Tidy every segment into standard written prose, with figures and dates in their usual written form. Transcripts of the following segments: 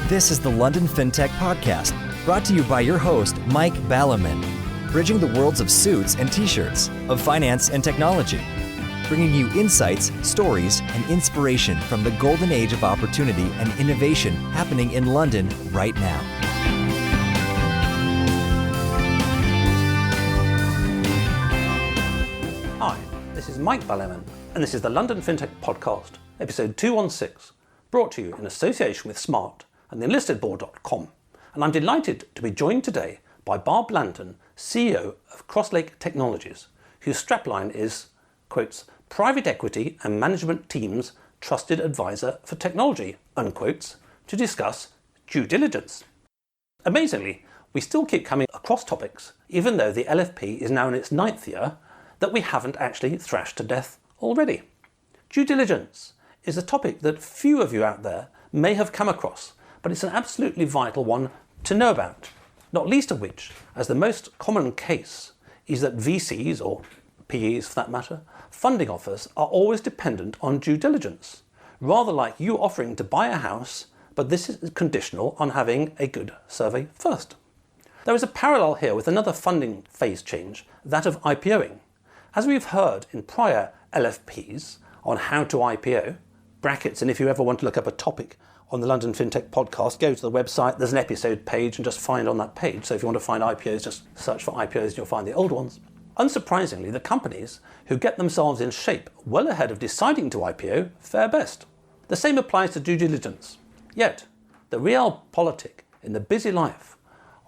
This is the London FinTech Podcast, brought to you by your host, Mike Ballerman, bridging the worlds of suits and t-shirts, of finance and technology, bringing you insights, stories, and inspiration from the golden age of opportunity and innovation happening in London right now. Hi, this is Mike Ballerman, and this is the London FinTech Podcast, episode 216, brought to you in association with Smart and the enlistedboard.com. And I'm delighted to be joined today by Barr Blanton, CEO of Crosslake Technologies, whose strapline is, quotes, private equity and management team's trusted advisor for technology, unquotes, to discuss due diligence. Amazingly, we still keep coming across topics, even though the LFP is now in its 9th year, that we haven't actually thrashed to death already. Due diligence is a topic that few of you out there may have come across, but it's an absolutely vital one to know about, not least of which, as the most common case, is that VCs, or PEs for that matter, funding offers are always dependent on due diligence, rather like you offering to buy a house, but this is conditional on having a good survey first. There is a parallel here with another funding phase change, that of IPOing. As we've heard in prior LFPs on how to IPO, brackets, and if you ever want to look up a topic on the London FinTech Podcast, go to the website, there's an episode page, and just find on that page. So if you want to find IPOs, just search for IPOs and you'll find the old ones. Unsurprisingly, the companies who get themselves in shape well ahead of deciding to IPO fare best. The same applies to due diligence. Yet, the realpolitik in the busy life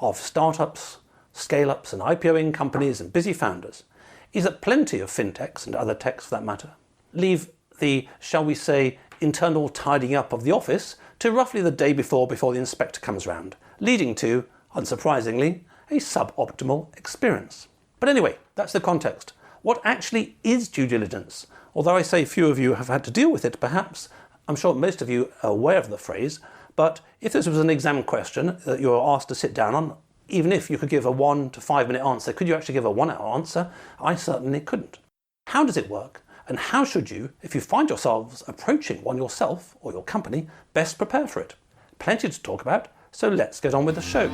of startups, scale-ups and IPOing companies and busy founders is that plenty of fintechs and other techs for that matter leave the, shall we say, internal tidying up of the office to roughly the day before the inspector comes round, leading to, unsurprisingly, a suboptimal experience. But anyway, that's the context. What actually is due diligence? Although I say few of you have had to deal with it, perhaps, I'm sure most of you are aware of the phrase, but if this was an exam question that you were asked to sit down on, even if you could give a 1 to 5 minute answer, could you actually give a 1 hour answer? I certainly couldn't. How does it work? And how should you, if you find yourselves approaching one yourself or your company, best prepare for it? Plenty to talk about, so let's get on with the show.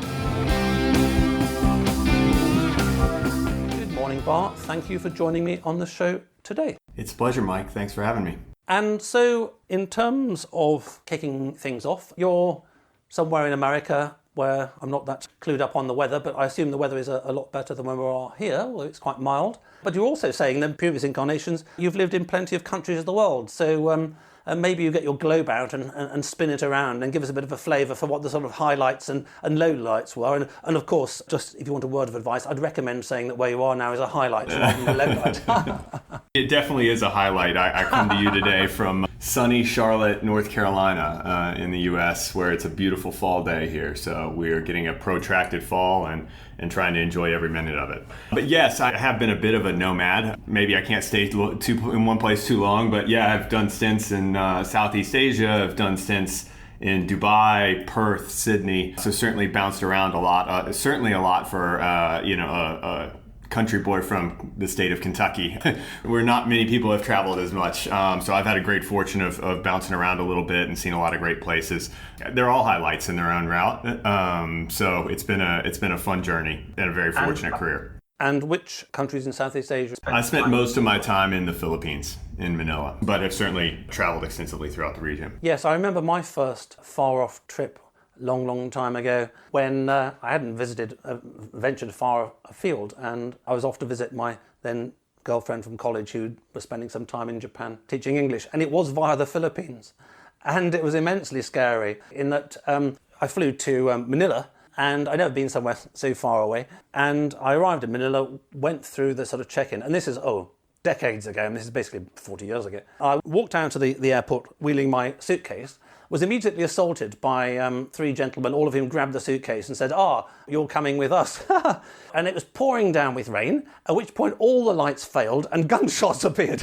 Good morning, Barr. Thank you for joining me on the show today. It's a pleasure, Mike. Thanks for having me. And so, in terms of kicking things off, you're somewhere in America where I'm not that clued up on the weather, but I assume the weather is a lot better than when we are here, although it's quite mild. But you're also saying that in previous incarnations, you've lived in plenty of countries of the world. So maybe you get your globe out and spin it around and give us a bit of a flavour for what the sort of highlights and lowlights were. And of course, just if you want a word of advice, I'd recommend saying that where you are now is a highlight rather than a lowlight. It definitely is a highlight. I come to you today from sunny Charlotte, North Carolina in the U.S., where it's a beautiful fall day here. So we're getting a protracted fall and trying to enjoy every minute of it. But yes, I have been a bit of a nomad. Maybe I can't stay in one place too long, but yeah, I've done stints in Southeast Asia. I've done stints in Dubai, Perth, Sydney. So certainly bounced around a lot. Certainly a lot for a country boy from the state of Kentucky, where not many people have traveled as much. So I've had a great fortune of bouncing around a little bit and seen a lot of great places. They're all highlights in their own route. So it's been a fun journey and a very fortunate career. And which countries in Southeast Asia? I spent most of my time in the Philippines, in Manila, but have certainly traveled extensively throughout the region. Yes, I remember my first far-off trip long time ago when I hadn't ventured far afield, and I was off to visit my then girlfriend from college who was spending some time in Japan teaching English, and it was via the Philippines. And it was immensely scary in that I flew to Manila, and I'd never been somewhere so far away, and I arrived in Manila, went through the sort of check-in, and this is, decades ago, and this is basically 40 years ago. I walked down to the airport wheeling my suitcase, was immediately assaulted by 3 gentlemen, all of whom grabbed the suitcase and said, you're coming with us. And it was pouring down with rain, at which point all the lights failed and gunshots appeared.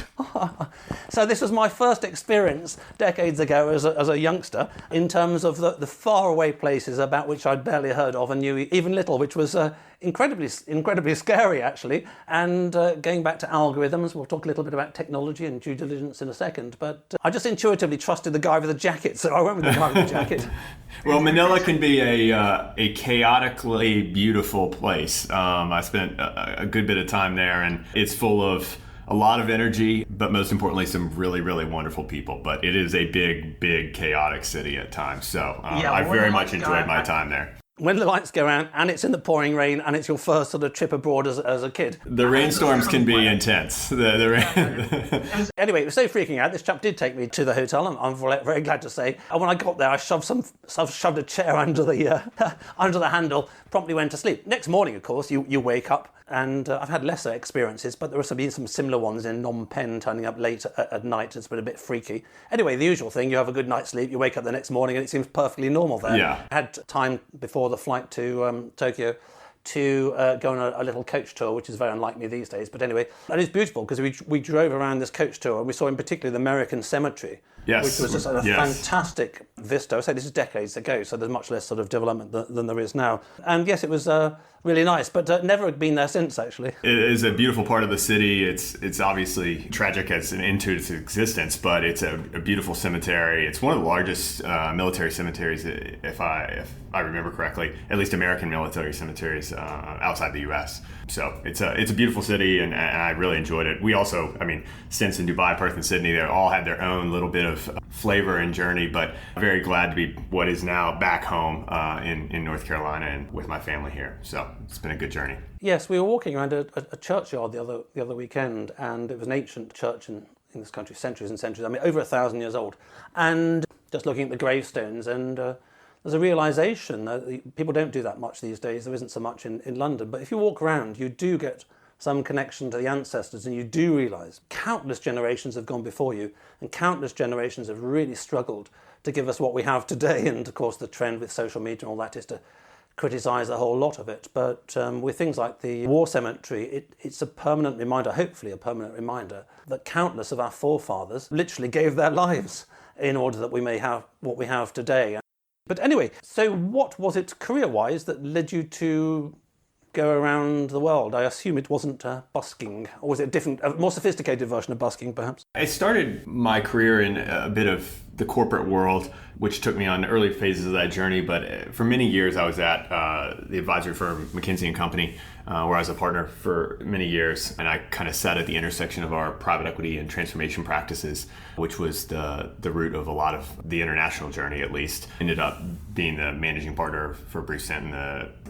So this was my first experience decades ago as a youngster in terms of the faraway places about which I'd barely heard of and knew even little, which was incredibly scary, actually. And going back to algorithms, we'll talk a little bit about technology and due diligence in a second. But I just intuitively trusted the guy with the jacket, so I went with the guy with the jacket. Well, Manila can be a chaotically beautiful place. I spent a good bit of time there, and it's full of a lot of energy, but most importantly, some really, really wonderful people. But it is a big, big, chaotic city at times. So I very much enjoyed my time there. When the lights go out and it's in the pouring rain and it's your first sort of trip abroad as a kid. The rainstorms can be intense. Anyway, it was so freaking out. This chap did take me to the hotel, I'm very glad to say. And when I got there, I shoved a chair under the handle, promptly went to sleep. Next morning, of course, you wake up. And I've had lesser experiences, but there have been some similar ones in Phnom Penh, turning up late at night. It's been a bit freaky. Anyway, the usual thing, you have a good night's sleep, you wake up the next morning and it seems perfectly normal there. Yeah. I had time before the flight to Tokyo to go on a little coach tour, which is very unlike me these days. But anyway, and it's beautiful because we drove around this coach tour and we saw in particular the American Cemetery. Yes. Which was just a fantastic vista. I say this is decades ago, so there's much less sort of development than there is now. And yes, it was really nice, but never been there since, actually. It is a beautiful part of the city. It's obviously tragic as into its existence, but it's a beautiful cemetery. It's one of the largest military cemeteries, if I remember correctly, at least American military cemeteries outside the U.S. So it's a beautiful city, and I really enjoyed it. We also, stints in Dubai, Perth, and Sydney, they all had their own little bit of flavor and journey, but very glad to be what is now back home in North Carolina and with my family here. So it's been a good journey. Yes, we were walking around a churchyard the other weekend, and it was an ancient church in this country, centuries and centuries, over 1,000 years old. And just looking at the gravestones, and there's a realisation that people don't do that much these days. There isn't so much in London. But if you walk around, you do get some connection to the ancestors, and you do realise countless generations have gone before you, and countless generations have really struggled to give us what we have today. And of course, the trend with social media and all that is to criticise a whole lot of it. But with things like the war cemetery, it's a permanent reminder, hopefully a permanent reminder, that countless of our forefathers literally gave their lives in order that we may have what we have today. But anyway, so what was it career-wise that led you to go around the world? I assume it wasn't busking, or was it a more sophisticated version of busking, perhaps? I started my career in a bit of the corporate world, which took me on early phases of that journey. But for many years, I was at the advisory firm McKinsey & Company, where I was a partner for many years. And I kind of sat at the intersection of our private equity and transformation practices, which was the root of a lot of the international journey, at least. Ended up being the managing partner for a brief stint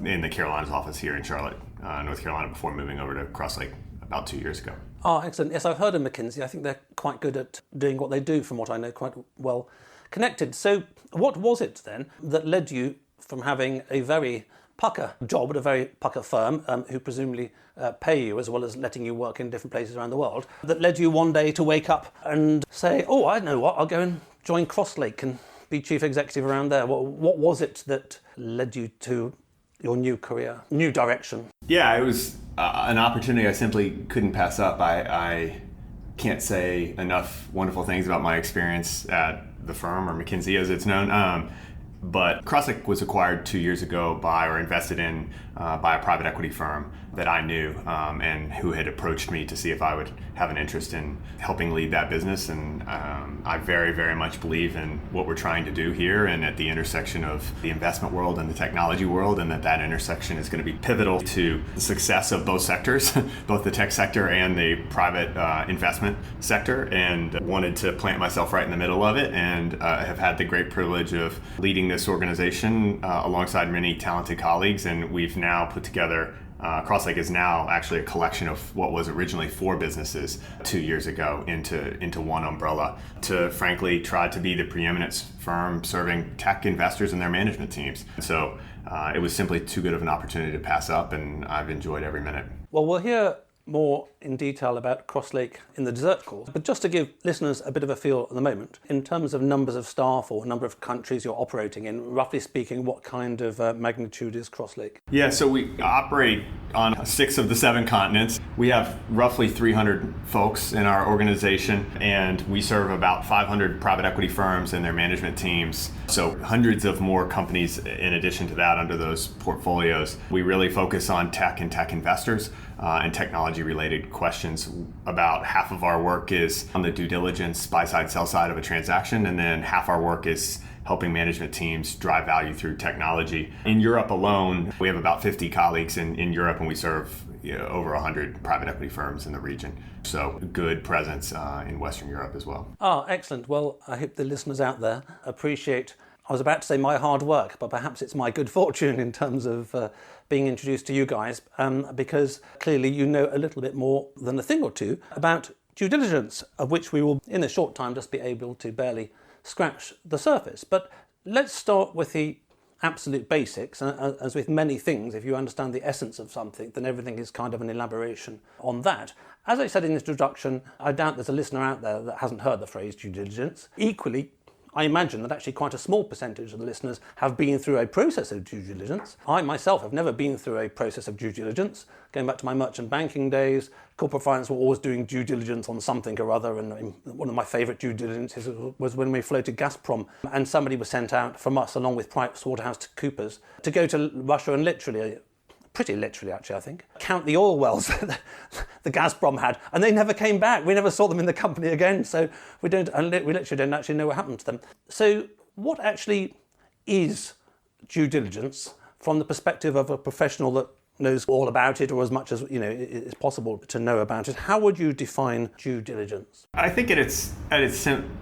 in the Carolinas office here in Charlotte, North Carolina, before moving over to Cross Lake about 2 years ago. Oh, excellent. Yes, I've heard of McKinsey. I think they're quite good at doing what they do, from what I know, quite well connected. So what was it then that led you from having a very pucker job at a very pucker firm, who presumably pay you as well as letting you work in different places around the world, that led you one day to wake up and say, oh, I know what, I'll go and join Crosslake and be chief executive around there? What was it that led you to your new career, new direction? Yeah, it was an opportunity I simply couldn't pass up. I can't say enough wonderful things about my experience at the firm, or McKinsey as it's known. But Crosslake was acquired 2 years ago invested in by a private equity firm that I knew, and who had approached me to see if I would have an interest in helping lead that business. And I very, very much believe in what we're trying to do here, and at the intersection of the investment world and the technology world, and that intersection is going to be pivotal to the success of both sectors, both the tech sector and the private investment sector, and wanted to plant myself right in the middle of it, and have had the great privilege of leading this organization alongside many talented colleagues. And we've now put together, Crosslake is now actually a collection of what was originally 4 businesses 2 years ago into one umbrella, to frankly try to be the preeminent firm serving tech investors and their management teams. So it was simply too good of an opportunity to pass up, and I've enjoyed every minute. Well, we'll hear more in detail about Crosslake in the dessert course, but just to give listeners a bit of a feel at the moment, in terms of numbers of staff or number of countries you're operating in, roughly speaking, what kind of magnitude is Crosslake? Yeah, so we operate on 6 of the 7 continents. We have roughly 300 folks in our organization, and we serve about 500 private equity firms and their management teams. So hundreds of more companies in addition to that under those portfolios. We really focus on tech and tech investors and technology-related questions. About half of our work is on the due diligence, buy side, sell side of a transaction, and then half our work is helping management teams drive value through technology. In Europe alone, we have about 50 colleagues in Europe, and we serve over 100 private equity firms in the region. So good presence in Western Europe as well. Oh, excellent. Well, I hope the listeners out there appreciate, I was about to say my hard work, but perhaps it's my good fortune in terms of being introduced to you guys, because clearly you know a little bit more than a thing or two about due diligence, of which we will in a short time just be able to barely scratch the surface. But let's start with the absolute basics. As with many things, if you understand the essence of something, then everything is kind of an elaboration on that. As I said in the introduction, I doubt there's a listener out there that hasn't heard the phrase due diligence. Equally, I imagine that actually quite a small percentage of the listeners have been through a process of due diligence. I myself have never been through a process of due diligence. Going back to my merchant banking days, corporate finance were always doing due diligence on something or other, and one of my favourite due diligences was when we floated Gazprom, and somebody was sent out from us along with PricewaterhouseCoopers to go to Russia and pretty literally actually I think, count the oil wells the Gazprom had, and they never came back. We never saw them in the company again, so we literally don't actually know what happened to them. So what actually is due diligence from the perspective of a professional that knows all about it, or as much as is possible to know about it? How would you define due diligence? I think at its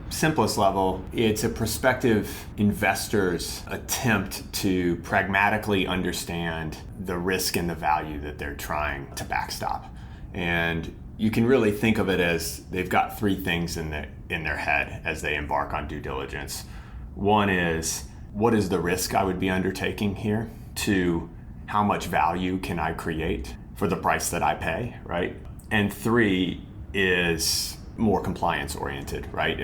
simplest level, it's a prospective investor's attempt to pragmatically understand the risk and the value that they're trying to backstop. And you can really think of it as they've got three things in their head as they embark on due diligence. One is, what is the risk I would be undertaking here? Two, how much value can I create for the price that I pay, right? And three is more compliance oriented, right?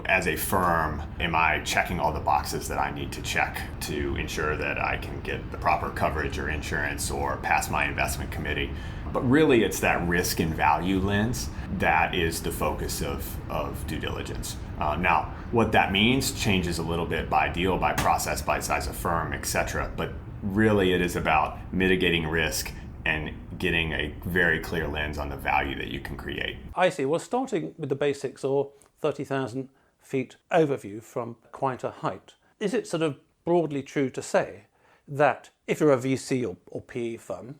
As a firm, am I checking all the boxes that I need to check to ensure that I can get the proper coverage or insurance or pass my investment committee? But really, it's that risk and value lens that is the focus of due diligence. Now, what that means changes a little bit by deal, by process, by size of firm, etc. But really, it is about mitigating risk and getting a very clear lens on the value that you can create. I see. Well, starting with the basics, or 30,000 feet overview from quite a height, is it sort of broadly true to say that if you're a VC or PE firm,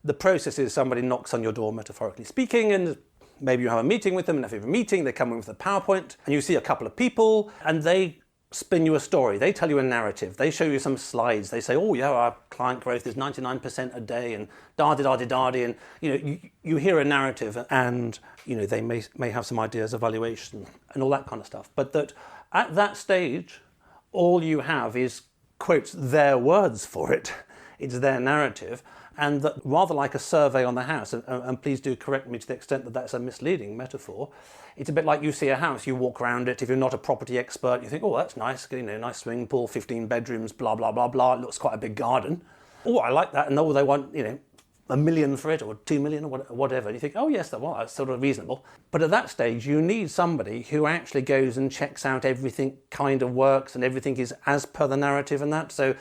the process is somebody knocks on your door, metaphorically speaking, and maybe you have a meeting with them, and after a meeting, they come in with a PowerPoint, and you see a couple of people, and they spin you a story. They tell you a narrative. They show you some slides. They say, oh yeah, our client growth is 99% a day, and da-di-da-di-da-di, and you hear a narrative, and they may have some ideas of valuation and all that kind of stuff. But that at that stage, all you have is, quotes, their words for it. It's their narrative. And that rather like a survey on the house, and please do correct me to the extent that that's a misleading metaphor, it's a bit like you see a house, you walk around it, if you're not a property expert, you think, oh, that's nice, nice swimming pool, 15 bedrooms, blah, blah, blah, blah, it looks quite a big garden. Oh, I like that, and oh, they want, $1 million for it, or 2 million, or whatever. And you think, oh yes, well, that's sort of reasonable. But at that stage, you need somebody who actually goes and checks out everything kind of works, and everything is as per the narrative and that. So,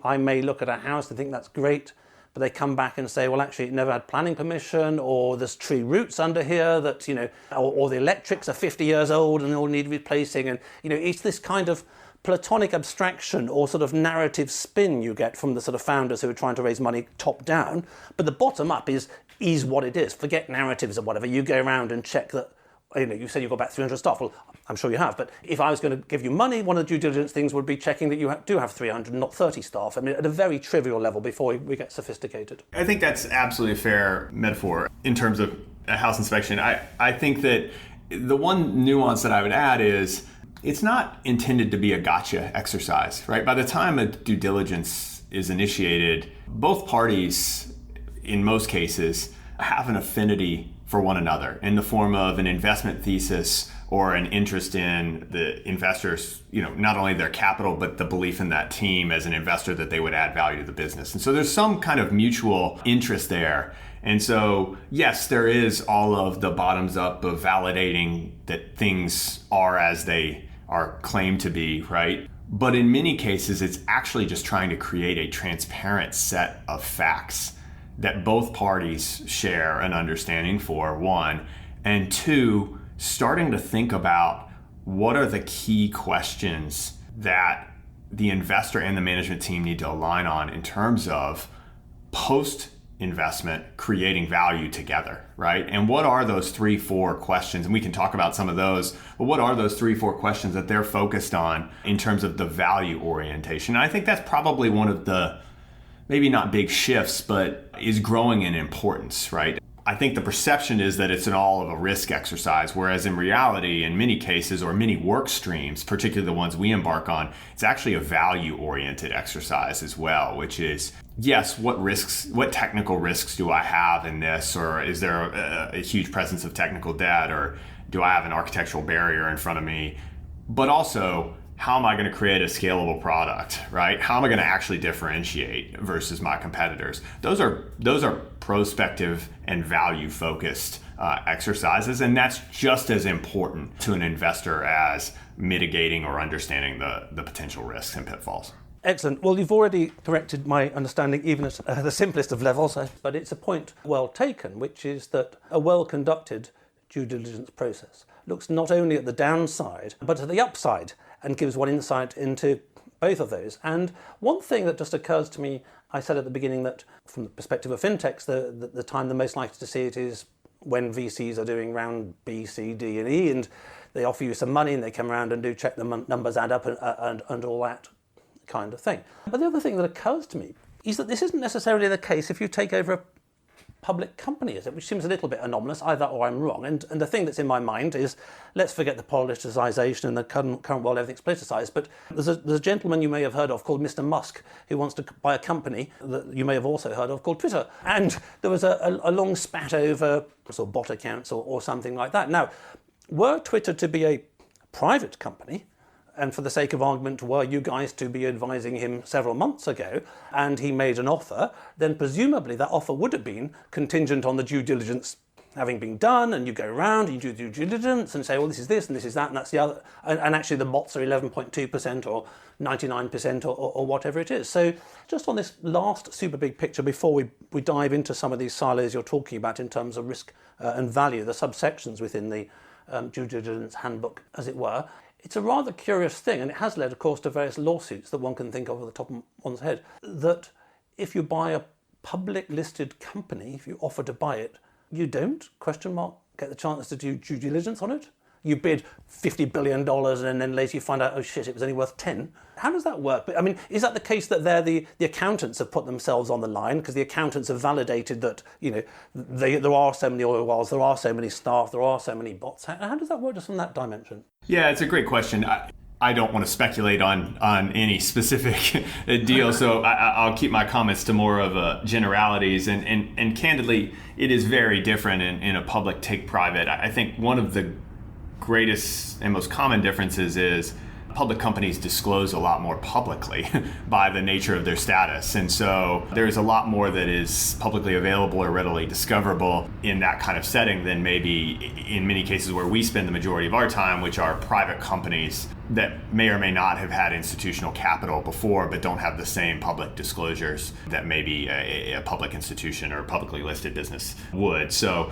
I may look at a house and think that's great, but they come back and say, well, actually, it never had planning permission, or there's tree roots under here that, or the electrics are 50 years old and they all need replacing. And, it's this kind of platonic abstraction or sort of narrative spin you get from the sort of founders who are trying to raise money top down. But the bottom up is what it is. Forget narratives or whatever. You go around and check that, you said you've got about 300 staff. Well, I'm sure you have, but if I was going to give you money, one of the due diligence things would be checking that you do have 300, not 30 staff. I mean, at a very trivial level before we get sophisticated. I think that's absolutely a fair metaphor in terms of a house inspection. I think that the one nuance that I would add is it's not intended to be a gotcha exercise, right? By the time a due diligence is initiated, both parties, in most cases, have an affinity for one another in the form of an investment thesis or an interest in the investors, not only their capital, but the belief in that team as an investor that they would add value to the business. And so there's some kind of mutual interest there. And so, yes, there is all of the bottoms up of validating that things are as they are claimed to be, right? But in many cases, it's actually just trying to create a transparent set of facts that both parties share an understanding for, one, and two, starting to think about what are the key questions that the investor and the management team need to align on in terms of post-investment creating value together, right? And what are those 3-4 questions? And we can talk about some of those, but what are those 3-4 questions that they're focused on in terms of the value orientation? And I think that's probably one of the, maybe not big shifts, but is growing in importance, right? I think the perception is that it's an all of a risk exercise, whereas in reality, in many cases or many work streams, particularly the ones we embark on, it's actually a value-oriented exercise as well, which is, yes, what technical risks do I have in this? Or is there a huge presence of technical debt? Or do I have an architectural barrier in front of me? But also, how am I going to create a scalable product, right? How am I going to actually differentiate versus my competitors? Those are prospective and value-focused exercises, and that's just as important to an investor as mitigating or understanding the potential risks and pitfalls. Excellent. Well, you've already corrected my understanding, even at the simplest of levels, but it's a point well taken, which is that a well-conducted due diligence process looks not only at the downside, but at the upside, and gives one insight into both of those. And one thing that just occurs to me, I said at the beginning that from the perspective of fintechs, the time they're most likely to see it is when VCs are doing round B, C, D, and E, and they offer you some money and they come around and do check the numbers add up and all that kind of thing. But the other thing that occurs to me is that this isn't necessarily the case if you take over a public company, is it? Which seems a little bit anomalous, either or I'm wrong. And the thing that's in my mind is, let's forget the politicization and the current world, everything's politicized, but there's a gentleman you may have heard of called Mr. Musk who wants to buy a company that you may have also heard of called Twitter. And there was a long spat over sort of bot accounts or something like that. Now, were Twitter to be a private company, and for the sake of argument, were you guys to be advising him several months ago, and he made an offer, then presumably that offer would have been contingent on the due diligence having been done, and you go around and you do due diligence and say, well, this is this and this is that and that's the other, and actually the bots are 11.2% or 99% or whatever it is. So just on this last super big picture, before we dive into some of these silos you're talking about in terms of risk and value, the subsections within the due diligence handbook, as it were, it's a rather curious thing, and it has led, of course, to various lawsuits that one can think of at the top of one's head, that if you buy a public listed company, if you offer to buy it, you don't, get the chance to do due diligence on it? You bid $50 billion and then later you find out, oh shit, it was only worth 10. How does that work? I mean, is that the case that the accountants have put themselves on the line because the accountants have validated that, there are so many oil wells, there are so many staff, there are so many bots? How does that work just from that dimension? Yeah, it's a great question. I don't want to speculate on any specific deal, so I'll keep my comments to more of generalities. And candidly, it is very different in a public take private. I think one of the greatest and most common differences is public companies disclose a lot more publicly by the nature of their status. And so there's a lot more that is publicly available or readily discoverable in that kind of setting than maybe in many cases where we spend the majority of our time, which are private companies that may or may not have had institutional capital before, but don't have the same public disclosures that maybe a public institution or a publicly listed business would. So,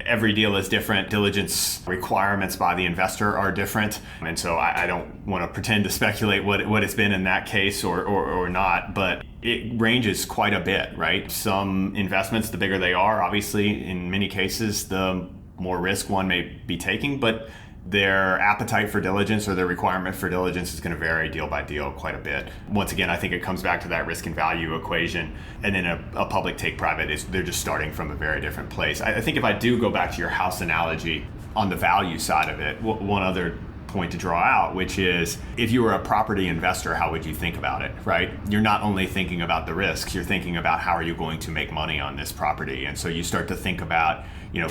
every deal is different. Diligence requirements by the investor are different. And so I don't want to pretend to speculate what it's been in that case or not, but it ranges quite a bit, right? Some investments, the bigger they are, obviously, in many cases, the more risk one may be taking, but their appetite for diligence or their requirement for diligence is going to vary deal by deal quite a bit. Once again, I think it comes back to that risk and value equation. And then a public take private, they're just starting from a very different place. I think if I do go back to your house analogy on the value side of it, one other point to draw out, which is if you were a property investor, how would you think about it, right? You're not only thinking about the risks, you're thinking about how are you going to make money on this property. And so you start to think about,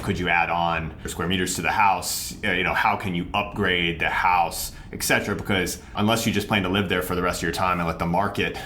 could you add on square meters to the house? How can you upgrade the house, etc. Because unless you just plan to live there for the rest of your time and let the market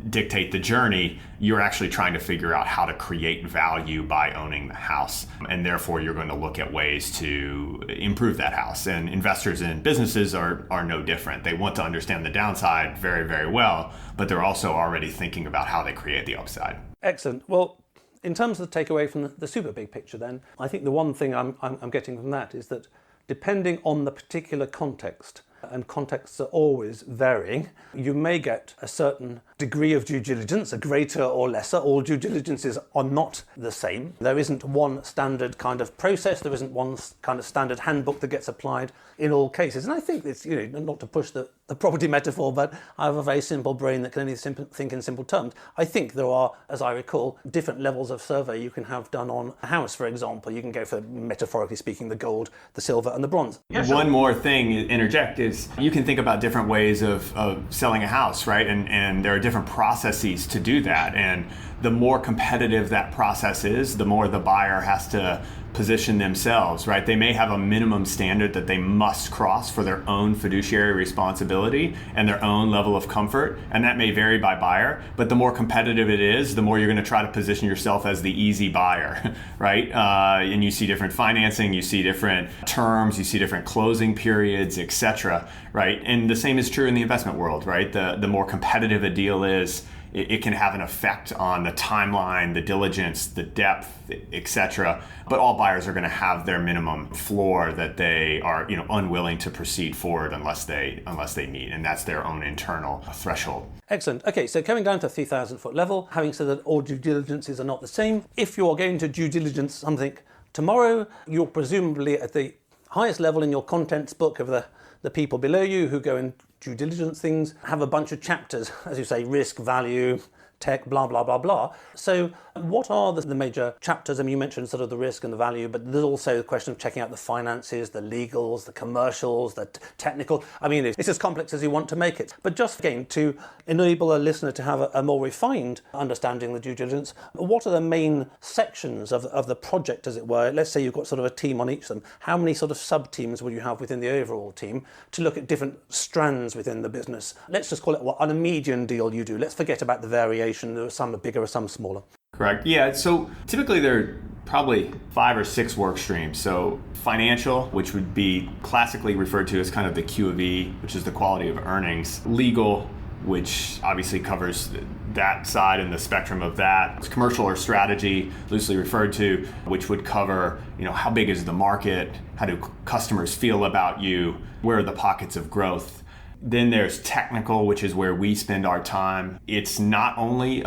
dictate the journey, you're actually trying to figure out how to create value by owning the house. And therefore, you're going to look at ways to improve that house. And investors in businesses are no different. They want to understand the downside very, very well, but they're also already thinking about how they create the upside. Excellent. Well, in terms of the takeaway from the super big picture then, I think the one thing I'm getting from that is that depending on the particular context, and contexts are always varying, you may get a certain degree of due diligence, a greater or lesser. All due diligences are not the same. There isn't one standard kind of process. There isn't one kind of standard handbook that gets applied in all cases. And I think it's, not to push the property metaphor, but I have a very simple brain that can only think in simple terms. I think there are, as I recall, different levels of survey you can have done on a house, for example. You can go for, metaphorically speaking, the gold, the silver, and the bronze. Yeah, sure. One more thing, interject, is you can think about different ways of selling a house, right? And there are different processes to do that. And the more competitive that process is, the more the buyer has to position themselves, right? They may have a minimum standard that they must cross for their own fiduciary responsibility and their own level of comfort, and that may vary by buyer, but the more competitive it is, the more you're going to try to position yourself as the easy buyer, right? And you see different financing, you see different terms, you see different closing periods, etc., right? And the same is true in the investment world, right? The more competitive a deal is, it can have an effect on the timeline, the diligence, the depth, etc. But all buyers are going to have their minimum floor that they are, unwilling to proceed forward unless they meet, and that's their own internal threshold. Excellent. Okay, so coming down to 3,000-foot level, having said that all due diligences are not the same, if you are going to due diligence something tomorrow, you're presumably at the highest level in your contents book of the people below you who go and due diligence things, have a bunch of chapters, as you say, risk, value, tech, blah, blah, blah, blah. So what are the major chapters? I mean, you mentioned sort of the risk and the value, but there's also the question of checking out the finances, the legals, the commercials, the technical. I mean, it's as complex as you want to make it. But just again, to enable a listener to have a more refined understanding of the due diligence, what are the main sections of the project, as it were? Let's say you've got sort of a team on each of them. How many sort of sub-teams will you have within the overall team to look at different strands within the business? Let's just call it on a median deal you do. Let's forget about the variation. There are some bigger or some smaller. Correct. Yeah. So typically there are probably 5 or 6 work streams. So financial, which would be classically referred to as kind of the Q of E, which is the quality of earnings. Legal, which obviously covers that side and the spectrum of that. It's commercial or strategy, loosely referred to, which would cover, how big is the market? How do customers feel about you? Where are the pockets of growth? Then there's technical, which is where we spend our time. It's not only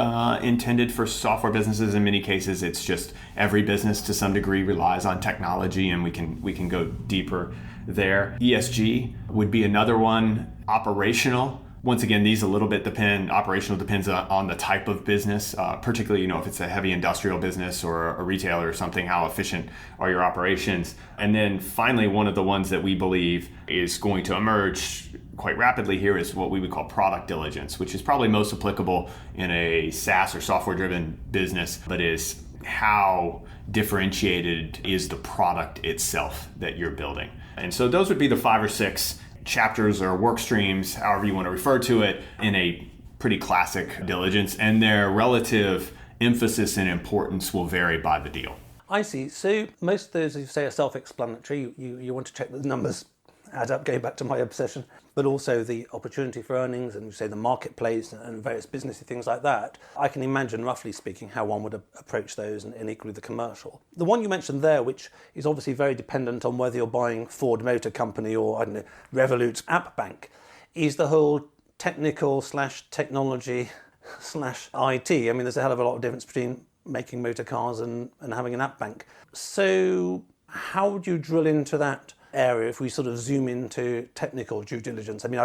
intended for software businesses. In many cases, it's just every business to some degree relies on technology, and we can go deeper there. ESG would be another one. Operational. Once again, these a little bit depend. Operational depends on the type of business, particularly, if it's a heavy industrial business or a retailer or something, how efficient are your operations? And then finally, one of the ones that we believe is going to emerge quite rapidly here is what we would call product diligence, which is probably most applicable in a SaaS or software-driven business, but is how differentiated is the product itself that you're building. And so those would be the 5 or 6 chapters or work streams, however you want to refer to it, in a pretty classic diligence, and their relative emphasis and importance will vary by the deal. I see. So most of those, you say, are self-explanatory. You want to check that the numbers add up, going back to my obsession, but also the opportunity for earnings and, say, the marketplace and various businessy things like that. I can imagine, roughly speaking, how one would approach those, and equally the commercial. The one you mentioned there, which is obviously very dependent on whether you're buying Ford Motor Company or, Revolut App Bank, is the whole technical/technology/IT. I mean, there's a hell of a lot of difference between making motor cars and having an app bank. So how would you drill into that area if we sort of zoom into technical due diligence? I mean,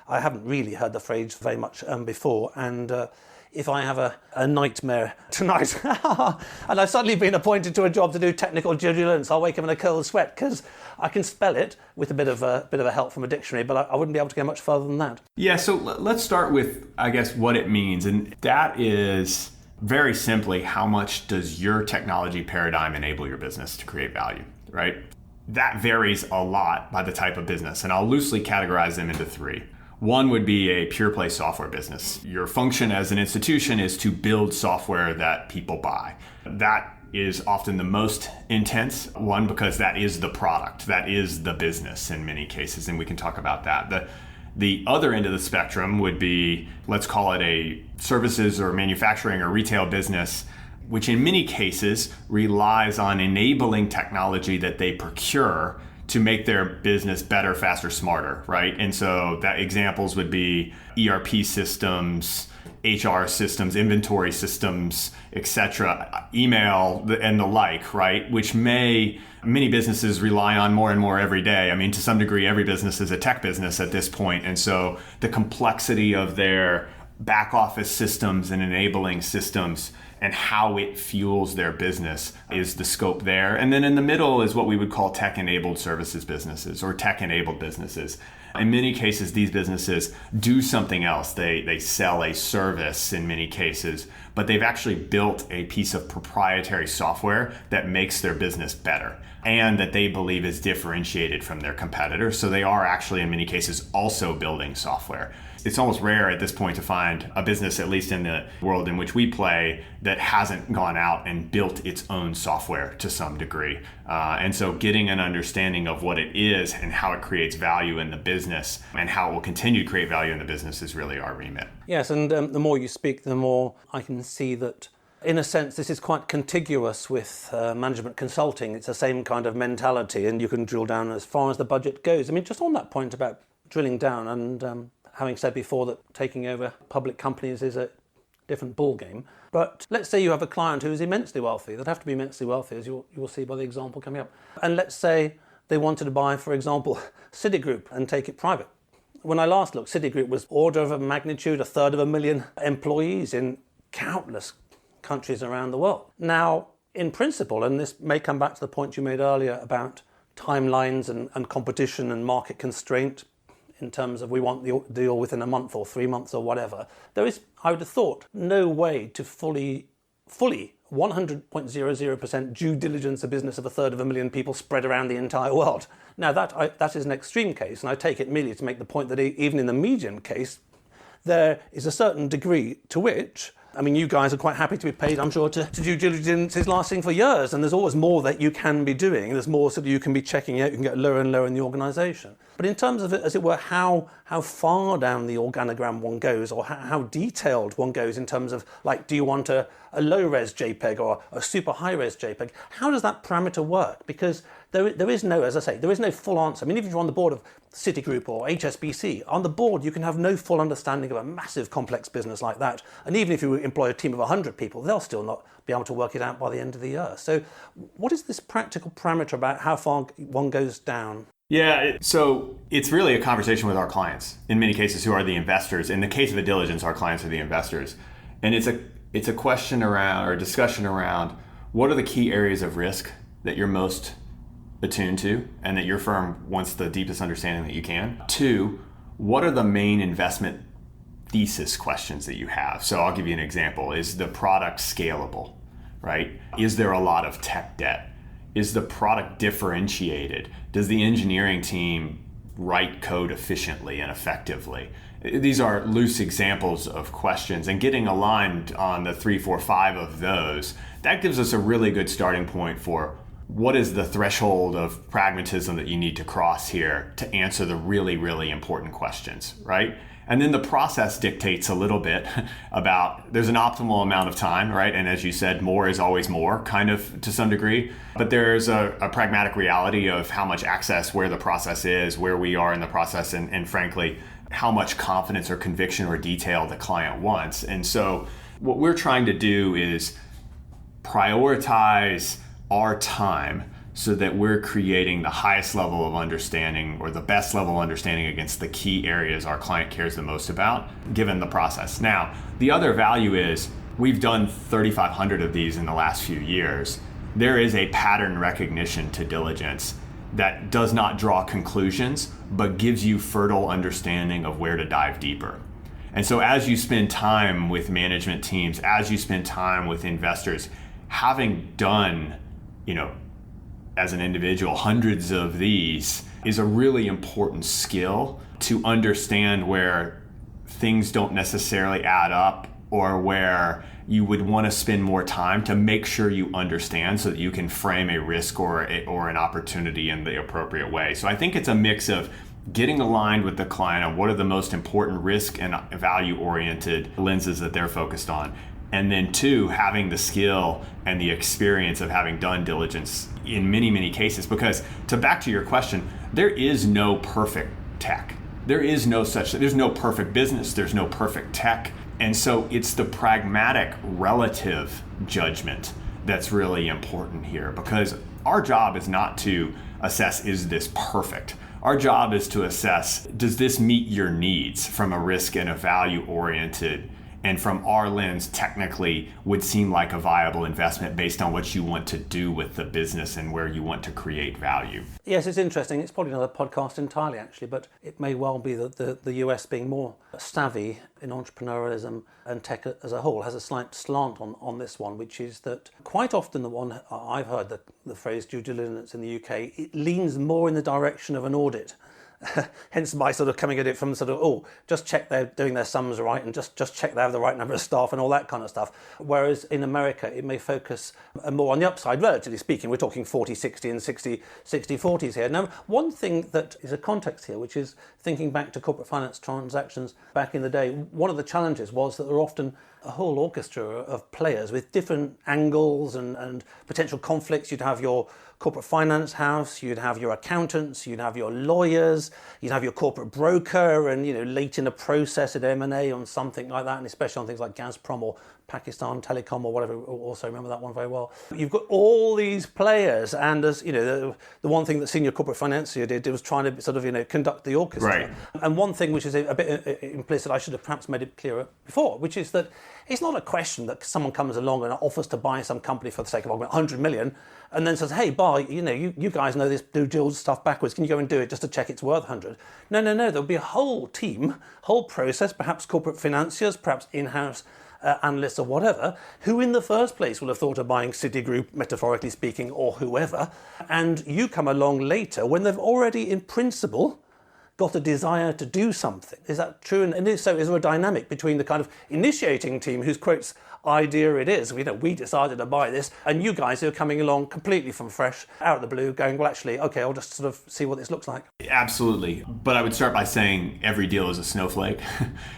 I haven't really heard the phrase very much before, and if I have a nightmare tonight and I've suddenly been appointed to a job to do technical due diligence, I'll wake up in a cold sweat because I can spell it with a bit of a help from a dictionary, but I wouldn't be able to go much further than that. Yeah, so let's start with, I guess, what it means, and that is very simply, how much does your technology paradigm enable your business to create value, right? That varies a lot by the type of business, and I'll loosely categorize them into three. One would be a pure play software business. Your function as an institution is to build software that people buy. That is often the most intense one because that is the product, that is the business in many cases, and we can talk about that. The other end of the spectrum would be, let's call it a services or manufacturing or retail business, which in many cases relies on enabling technology that they procure to make their business better, faster, smarter, right? And so that examples would be ERP systems, HR systems, inventory systems, etc., email and the like, right? Which many businesses rely on more and more every day. I mean, to some degree, every business is a tech business at this point. And so the complexity of their back office systems and enabling systems and how it fuels their business is the scope there. And then in the middle is what we would call tech-enabled services businesses or tech-enabled businesses. In many cases, these businesses do something else. They sell a service in many cases, but they've actually built a piece of proprietary software that makes their business better and that they believe is differentiated from their competitors. So they are actually, in many cases, also building software. It's almost rare at this point to find a business, at least in the world in which we play, that hasn't gone out and built its own software to some degree. And so getting an understanding of what it is and how it creates value in the business and how it will continue to create value in the business is really our remit. Yes, and the more you speak, the more I can see that, in a sense, this is quite contiguous with management consulting. It's the same kind of mentality, and you can drill down as far as the budget goes. I mean, just on that point about drilling down and having said before that taking over public companies is a different ballgame. But let's say you have a client who is immensely wealthy. They'd have to be immensely wealthy, as you will see by the example coming up. And let's say they wanted to buy, for example, Citigroup and take it private. When I last looked, Citigroup was order of a magnitude, 250,000 employees in countless countries around the world. Now, in principle, and this may come back to the point you made earlier about timelines and competition and market constraint, in terms of we want the deal within a month or 3 months or whatever, there is, I would have thought, no way to fully 100.00% due diligence a business of 250,000 people spread around the entire world. Now that is an extreme case, and I take it merely to make the point that even in the median case, there is a certain degree to which, I mean, you guys are quite happy to be paid, I'm sure, to due diligence is lasting for years, and there's always more that you can be doing. There's more so that you can be checking out, you can get lower and lower in the organisation. But in terms of, as it were, how far down the organogram one goes, or how detailed one goes in terms of, like, do you want a low-res JPEG or a super high-res JPEG? How does that parameter work? Because there is no, as I say, there is no full answer. I mean, if you're on the board of Citigroup or HSBC, on the board you can have no full understanding of a massive complex business like that. And even if you employ a team of 100 people, they'll still not be able to work it out by the end of the year. So what is this practical parameter about how far one goes down? Yeah, so it's really a conversation with our clients, in many cases, who are the investors. In the case of a diligence, our clients are the investors. And it's a question around, or a discussion around, what are the key areas of risk that you're most attuned to and that your firm wants the deepest understanding that you can? 2, what are the main investment thesis questions that you have? So I'll give you an example. Is the product scalable, right? Is there a lot of tech debt? Is the product differentiated? Does the engineering team write code efficiently and effectively? These are loose examples of questions, and getting aligned on the 3, 4, 5 of those, that gives us a really good starting point for what is the threshold of pragmatism that you need to cross here to answer the really, really important questions, right? And then the process dictates a little bit about, there's an optimal amount of time, right? And as you said, more is always more, kind of, to some degree. But there's a pragmatic reality of how much access, where the process is, where we are in the process, and frankly, how much confidence or conviction or detail the client wants. And so what we're trying to do is prioritize our time so that we're creating the highest level of understanding, or the best level of understanding, against the key areas our client cares the most about, given the process. Now, the other value is we've done 3,500 of these in the last few years. There is a pattern recognition to diligence that does not draw conclusions, but gives you fertile understanding of where to dive deeper. And so as you spend time with management teams, as you spend time with investors, having done, as an individual, hundreds of these is a really important skill to understand where things don't necessarily add up or where you would want to spend more time to make sure you understand so that you can frame a risk or an opportunity in the appropriate way. So I think it's a mix of getting aligned with the client on what are the most important risk and value-oriented lenses that they're focused on. And then 2, having the skill and the experience of having done diligence in many, many cases. Because back to your question, there is no perfect tech. There's no perfect business, there's no perfect tech. And so it's the pragmatic relative judgment that's really important here, because our job is not to assess, is this perfect? Our job is to assess, does this meet your needs from a risk and a value oriented, and from our lens technically would seem like a viable investment based on what you want to do with the business and where you want to create value. Yes, it's interesting. It's probably another podcast entirely, actually, but it may well be that the US, being more savvy in entrepreneurialism and tech as a whole, has a slight slant on this one, which is that quite often the one I've heard, the phrase due diligence in the UK, it leans more in the direction of an audit. Hence my sort of coming at it from sort of, just check they're doing their sums right and just check they have the right number of staff and all that kind of stuff. Whereas in America, it may focus more on the upside, relatively speaking. We're talking 40-60 and 60-40s here. Now, one thing that is a context here, which is thinking back to corporate finance transactions back in the day, one of the challenges was that there were often a whole orchestra of players with different angles and potential conflicts. You'd have your corporate finance house, you'd have your accountants, you'd have your lawyers, you'd have your corporate broker, and late in the process at M&A on something like that, and especially on things like Gazprom or Pakistan Telecom or whatever. Also remember that one very well. You've got all these players, and as the one thing that senior corporate financier did was trying to sort of conduct the orchestra. Right. And one thing which is a bit implicit, I should have perhaps made it clearer before, which is that it's not a question that someone comes along and offers to buy some company for the sake of argument 100 million and then says, hey, Barr, you guys know this due diligence stuff backwards. Can you go and do it just to check it's worth 100? No. There'll be a whole team, whole process, perhaps corporate financiers, perhaps in-house analysts or whatever, who in the first place will have thought of buying Citigroup, metaphorically speaking, or whoever, and you come along later when they've already, in principle, got a desire to do something. Is that true? And if so, is there a dynamic between the kind of initiating team whose quotes idea it is, we decided to buy this, and you guys who are coming along completely from fresh, out of the blue, going, well, actually, okay, I'll just sort of see what this looks like? Absolutely. But I would start by saying every deal is a snowflake,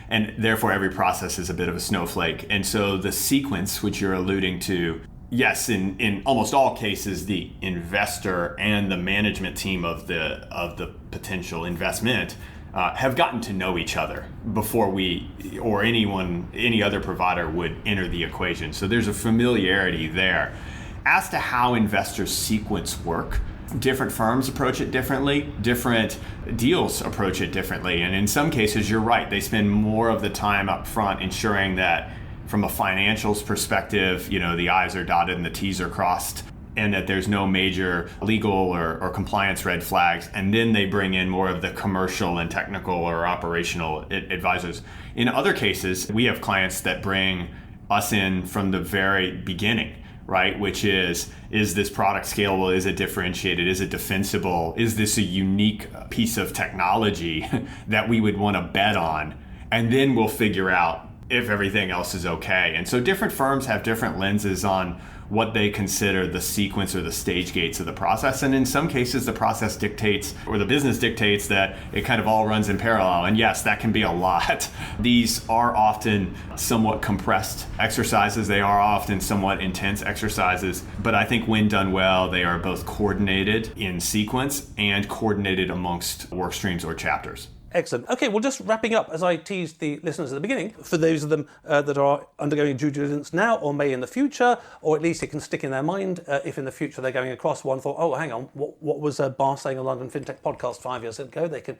and therefore every process is a bit of a snowflake. And so the sequence, which you're alluding to, yes, in almost all cases, the investor and the management team of the potential investment have gotten to know each other before we or any other provider would enter the equation. So there's a familiarity there. As to how investors sequence work, different firms approach it differently, different deals approach it differently. And in some cases, you're right, they spend more of the time up front ensuring that from a financials perspective, the I's are dotted and the T's are crossed, and that there's no major legal or compliance red flags. And then they bring in more of the commercial and technical or operational advisors. In other cases, we have clients that bring us in from the very beginning, right? Which is this product scalable? Is it differentiated? Is it defensible? Is this a unique piece of technology that we would want to bet on? And then we'll figure out if everything else is okay. And so different firms have different lenses on what they consider the sequence or the stage gates of the process. And in some cases, the process dictates, or the business dictates, that it kind of all runs in parallel. And yes, that can be a lot. These are often somewhat compressed exercises. They are often somewhat intense exercises. But I think when done well, they are both coordinated in sequence and coordinated amongst work streams or chapters. Excellent. Okay, well, just wrapping up, as I teased the listeners at the beginning, for those of them that are undergoing due diligence now or may in the future, or at least it can stick in their mind if in the future they're going across one thought, oh, hang on, what was Barr saying on London FinTech podcast 5 years ago? They can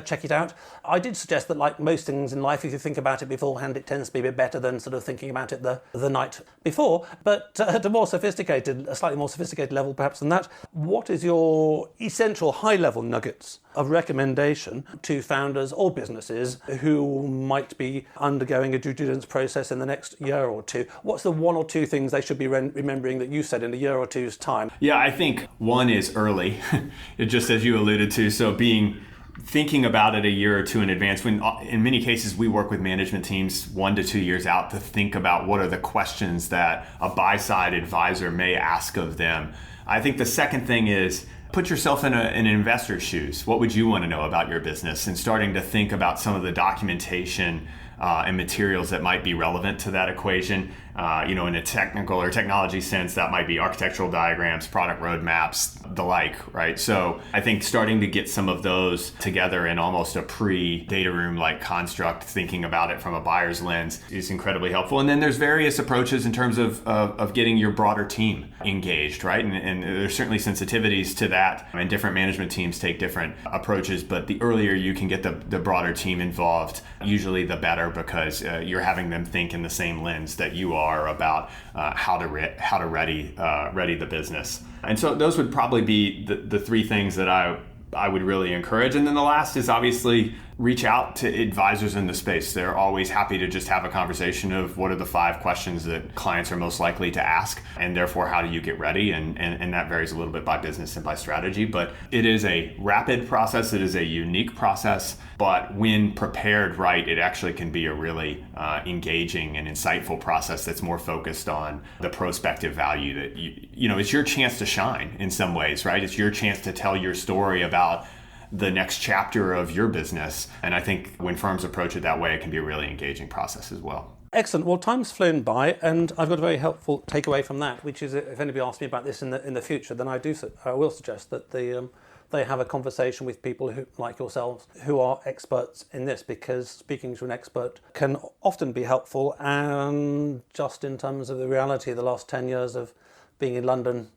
check it out. I did suggest that, like most things in life, if you think about it beforehand, it tends to be a bit better than sort of thinking about it the night before. But at a slightly more sophisticated level perhaps than that, what is your essential high-level nuggets of recommendation to founders or businesses who might be undergoing a due diligence process in the next year or two? What's the one or two things they should be remembering that you said in a year or two's time? Yeah, I think one is early, just as you alluded to. So thinking about it a year or two in advance, when in many cases we work with management teams 1 to 2 years out to think about what are the questions that a buy-side advisor may ask of them. I think the second thing is put yourself in an investor's shoes. What would you want to know about your business? And starting to think about some of the documentation and materials that might be relevant to that equation. In a technical or technology sense, that might be architectural diagrams, product roadmaps, the like, right? So I think starting to get some of those together in almost a pre-data room-like construct, thinking about it from a buyer's lens is incredibly helpful. And then there's various approaches in terms of getting your broader team engaged, right? And there's certainly sensitivities to that, and different management teams take different approaches, but the earlier you can get the broader team involved, usually the better, because you're having them think in the same lens that you are about how to ready the business. And so those would probably be the three things that I would really encourage. And then the last is obviously reach out to advisors in the space. They're always happy to just have a conversation of what are the 5 questions that clients are most likely to ask, and therefore how do you get ready? And that varies a little bit by business and by strategy, but it is a rapid process. It is a unique process, but when prepared right, it actually can be a really engaging and insightful process that's more focused on the prospective value that it's your chance to shine in some ways, right? It's your chance to tell your story about the next chapter of your business. And I think when firms approach it that way, it can be a really engaging process as well. Excellent. Well, time's flown by, and I've got a very helpful takeaway from that, which is if anybody asks me about this in the future, then I will suggest that they have a conversation with people who, like yourselves, who are experts in this, because speaking to an expert can often be helpful. And just in terms of the reality of the last 10 years of being in London,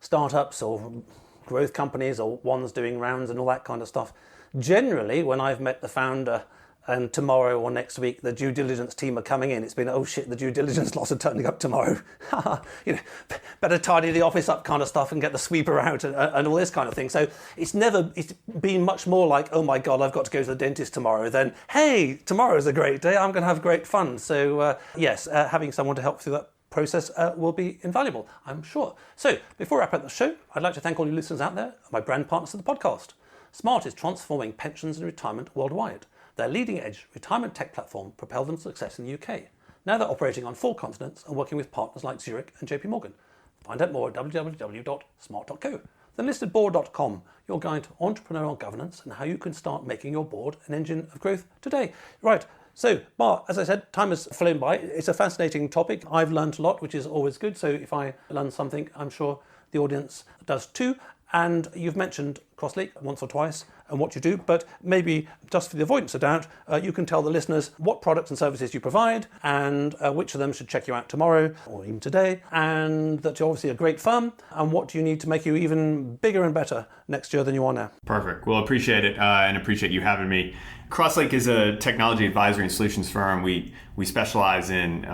startups or growth companies or ones doing rounds and all that kind of stuff, generally when I've met the founder and tomorrow or next week the due diligence team are coming in, it's been, oh shit, the due diligence lots are turning up tomorrow. Better tidy the office up kind of stuff and get the sweeper out and all this kind of thing. So it's been much more like, oh my God, I've got to go to the dentist tomorrow, than, hey, tomorrow's a great day, I'm going to have great fun. So yes, having someone to help through that process will be invaluable, I'm sure. So before I wrap up the show, I'd like to thank all you listeners out there, my brand partners of the podcast. Smart is transforming pensions and retirement worldwide. Their leading-edge retirement tech platform propelled them to success in the UK. Now they're operating on 4 continents and working with partners like Zurich and JP Morgan. Find out more at www.smart.co. Then listedboard.com, your guide to entrepreneurial governance and how you can start making your board an engine of growth today. Right. So, Barr, as I said, time has flown by. It's a fascinating topic. I've learned a lot, which is always good. So if I learn something, I'm sure the audience does too. And you've mentioned Crosslake once or twice and what you do, but maybe just for the avoidance of doubt, you can tell the listeners what products and services you provide and which of them should check you out tomorrow or even today, and that you're obviously a great firm, and what do you need to make you even bigger and better next year than you are now. Perfect. Well, appreciate it and appreciate you having me. Crosslake is a technology advisory and solutions firm. We specialize in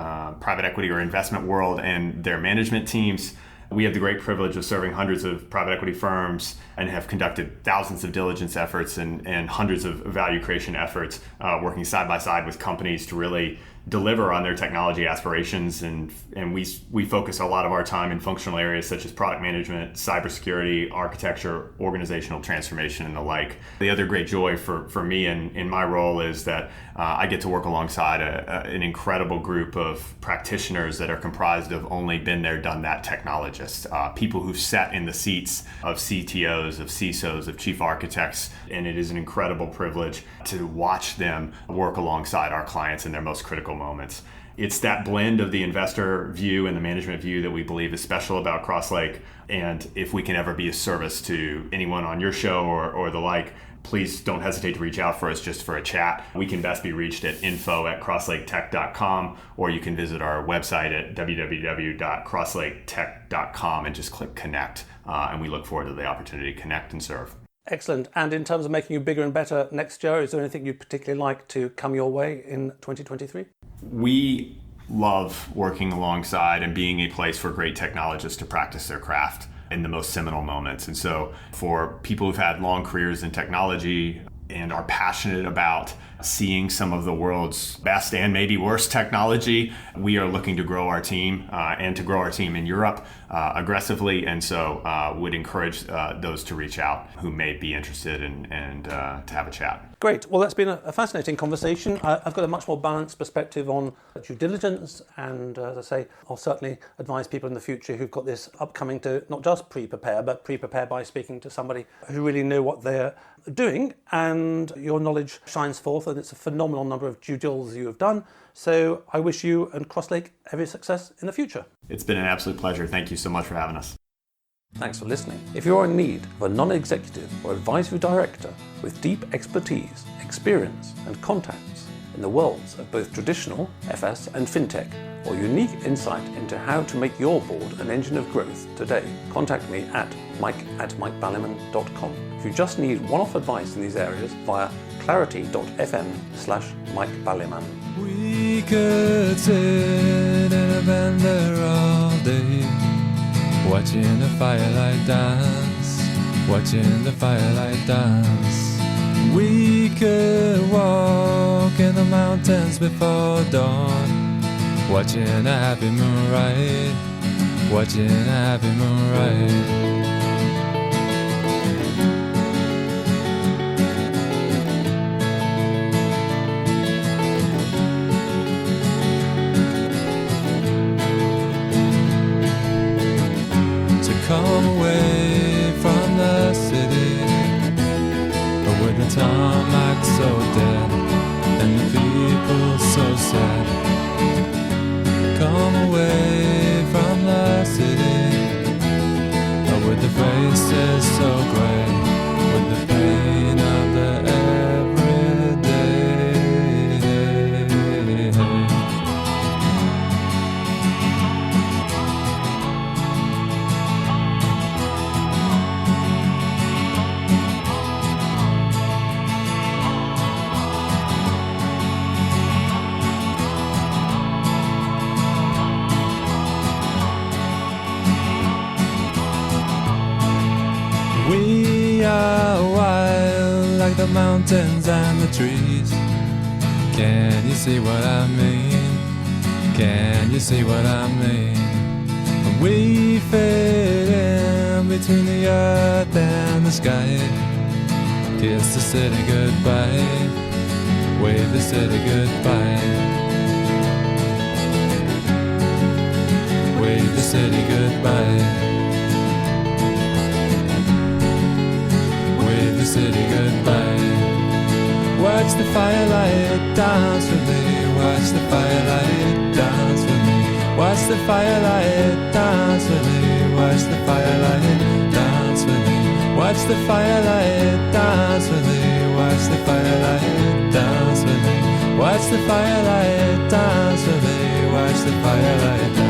private equity or investment world and their management teams. We have the great privilege of serving hundreds of private equity firms and have conducted thousands of diligence efforts and hundreds of value creation efforts, working side by side with companies to really deliver on their technology aspirations. And we focus a lot of our time in functional areas such as product management, cybersecurity, architecture, organizational transformation, and the like. The other great joy for me in my role is that I get to work alongside an incredible group of practitioners that are comprised of only been there, done that technologists, people who've sat in the seats of CTOs, of CISOs, of chief architects, and it is an incredible privilege to watch them work alongside our clients in their most critical moments. It's that blend of the investor view and the management view that we believe is special about Crosslake. And if we can ever be of service to anyone on your show or the like, please don't hesitate to reach out for us just for a chat. We can best be reached at info@crosslaketech.com, or you can visit our website at www.crosslaketech.com and just click connect. And we look forward to the opportunity to connect and serve. Excellent. And in terms of making you bigger and better next year, is there anything you'd particularly like to come your way in 2023? We love working alongside and being a place for great technologists to practice their craft. in the most seminal moments. And so for people who've had long careers in technology and are passionate about seeing some of the world's best and maybe worst technology, we are looking to grow our team and to grow our team in Europe aggressively. And so would encourage those to reach out who may be interested and to have a chat. Great. Well, that's been a fascinating conversation. I've got a much more balanced perspective on due diligence, and as I say, I'll certainly advise people in the future who've got this upcoming to not just pre-prepare, but prepare by speaking to somebody who really know what they're doing, and your knowledge shines forth, and it's a phenomenal number of due deals you have done. So I wish you and Crosslake every success in the future. It's been an absolute pleasure. Thank you so much for having us. Thanks for listening. If you're in need of a non-executive or advisory director with deep expertise, experience and contacts in the worlds of both traditional FS and fintech, or unique insight into how to make your board an engine of growth today, contact me at mike@mikeballiman.com. If you just need one-off advice in these areas, via clarity.fm/mikeballiman. We could sit in a bender all day, watching the firelight dance, watching the firelight dance. We could walk in the mountains before dawn, watching a happy moon ride, watching a happy moon ride. Come away from the city, with the tarmac so dead and the people so sad. Come away from the city, with the faces so grey, with the pain of the everyday. We are wild like the mountains and the trees. Can you see what I mean? Can you see what I mean? We fit in between the earth and the sky. Kiss the city goodbye, wave the city goodbye. Wave the city goodbye. The city goodbye. Watch the firelight dance with me. Watch the firelight dance with me. Watch the firelight dance with me. Watch the firelight dance with me. Watch the firelight dance with me. Watch the firelight dance with me. Watch the firelight dance with me. Watch the firelight dance.